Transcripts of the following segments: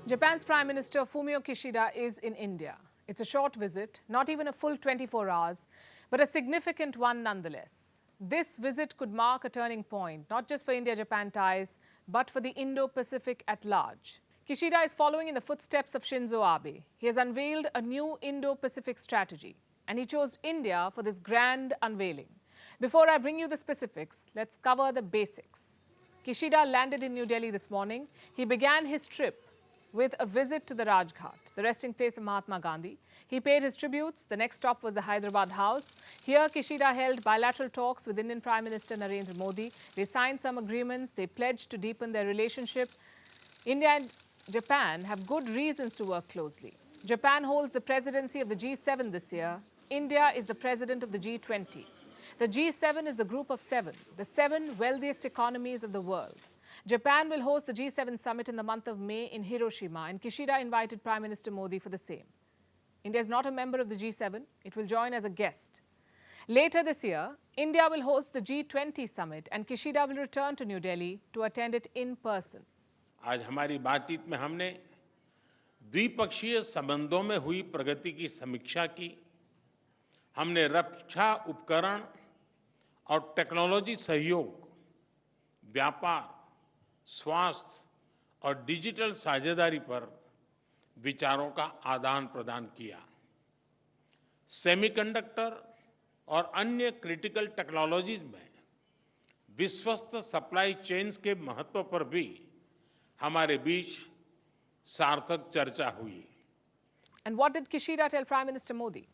Japan's Prime Minister Fumio Kishida is in India. It's a short visit, not even a full 24 hours, but a significant one nonetheless. This visit could mark a turning point, not just for India-Japan ties, but for the Indo-Pacific at large. Kishida is following in the footsteps of Shinzo Abe. He has unveiled a new Indo-Pacific strategy, and he chose India for this grand unveiling. Before I bring you the specifics, let's cover the basics. Kishida landed in New Delhi this morning. He began his trip with a visit to the Rajghat, the resting place of Mahatma Gandhi. He paid his tributes. The next stop was the Hyderabad House. Here, Kishida held bilateral talks with Indian Prime Minister Narendra Modi. They signed some agreements. They pledged to deepen their relationship. India and Japan have good reasons to work closely. Japan holds the presidency of the G7 this year. India is the president of the G20. The G7 is the group of seven, the seven wealthiest economies of the world. Japan will host the G7 summit in the month of May in Hiroshima, and Kishida invited Prime Minister Modi for the same. India is not a member of the G7. It will join as a guest. Later this year, India will host the G20 summit, and Kishida will return to New Delhi to attend it in person. आज हमारी बातचीत में हमने द्विपक्षीय संबंधों में हुई प्रगति की समीक्षा की। हमने रक्षा उपकरण और टेक्नोलॉजी सहयोग, व्यापार, स्वास्थ्य और डिजिटल साझेदारी पर विचारों का आदान प्रदान किया। सेमीकंडक्टर और अन्य क्रिटिकल टेक्नोलॉजीज में विश्वस्त सप्लाई चेन्स के महत्व पर भी हमारे बीच सार्थक चर्चा हुई। And what did Kishida tell Prime Minister Modi?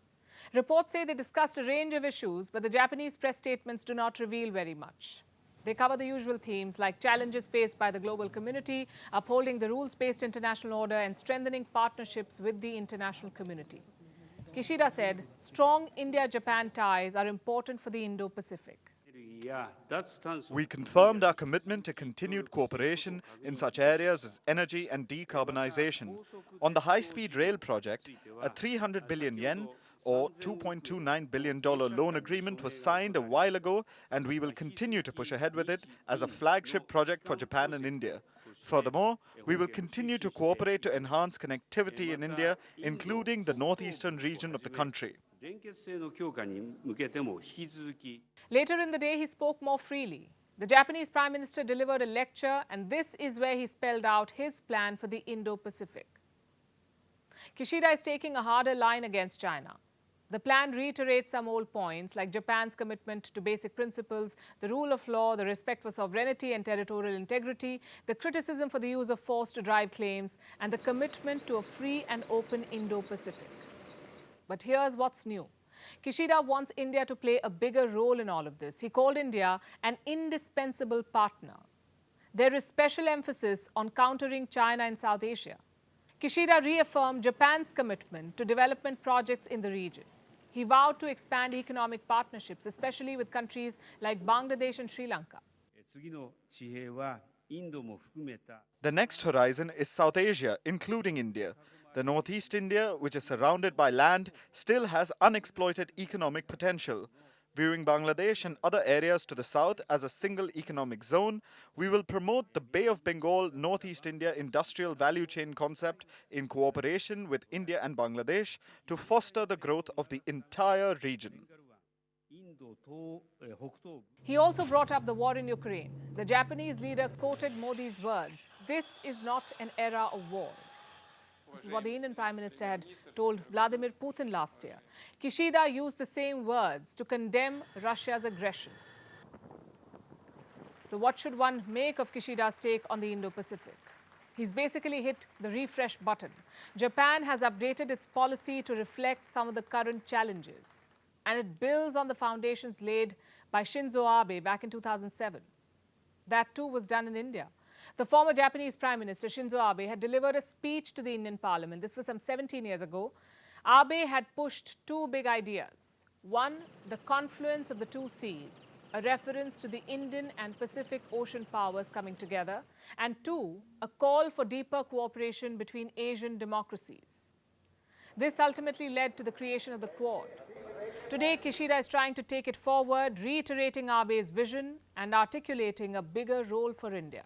Reports say they discussed a range of issues, but the Japanese press statements do not reveal very much. They cover the usual themes like challenges faced by the global community, upholding the rules-based international order, and strengthening partnerships with the international community. Kishida said, strong India-Japan ties are important for the Indo-Pacific. We confirmed our commitment to continued cooperation in such areas as energy and decarbonization. On the high-speed rail project, a 300 billion yen or $2.29 billion loan agreement was signed a while ago, and we will continue to push ahead with it as a flagship project for Japan and India. Furthermore, we will continue to cooperate to enhance connectivity in India, including the northeastern region of the country. Later in the day, he spoke more freely. The Japanese Prime Minister delivered a lecture, and this is where he spelled out his plan for the Indo-Pacific. Kishida is taking a harder line against China. The plan reiterates some old points like Japan's commitment to basic principles, the rule of law, the respect for sovereignty and territorial integrity, the criticism for the use of force to drive claims, and the commitment to a free and open Indo-Pacific. But here's what's new. Kishida wants India to play a bigger role in all of this. He called India an indispensable partner. There is special emphasis on countering China in South Asia. Kishida reaffirmed Japan's commitment to development projects in the region. He vowed to expand economic partnerships, especially with countries like Bangladesh and Sri Lanka. The next horizon is South Asia, including India. The Northeast India, which is surrounded by land, still has unexploited economic potential. Viewing Bangladesh and other areas to the south as a single economic zone, we will promote the Bay of Bengal Northeast India industrial value chain concept in cooperation with India and Bangladesh to foster the growth of the entire region. He also brought up the war in Ukraine. The Japanese leader quoted Modi's words, "This is not an era of war." This is what the Indian Prime Minister had told Vladimir Putin last year. Kishida used the same words to condemn Russia's aggression. So what should one make of Kishida's take on the Indo-Pacific? He's basically hit the refresh button. Japan has updated its policy to reflect some of the current challenges, and it builds on the foundations laid by Shinzo Abe back in 2007. That too was done in India. The former Japanese Prime Minister Shinzo Abe had delivered a speech to the Indian Parliament. This was some 17 years ago. Abe had pushed two big ideas. One, the confluence of the two seas, a reference to the Indian and Pacific Ocean powers coming together. And two, a call for deeper cooperation between Asian democracies. This ultimately led to the creation of the Quad. Today, Kishida is trying to take it forward, reiterating Abe's vision and articulating a bigger role for India.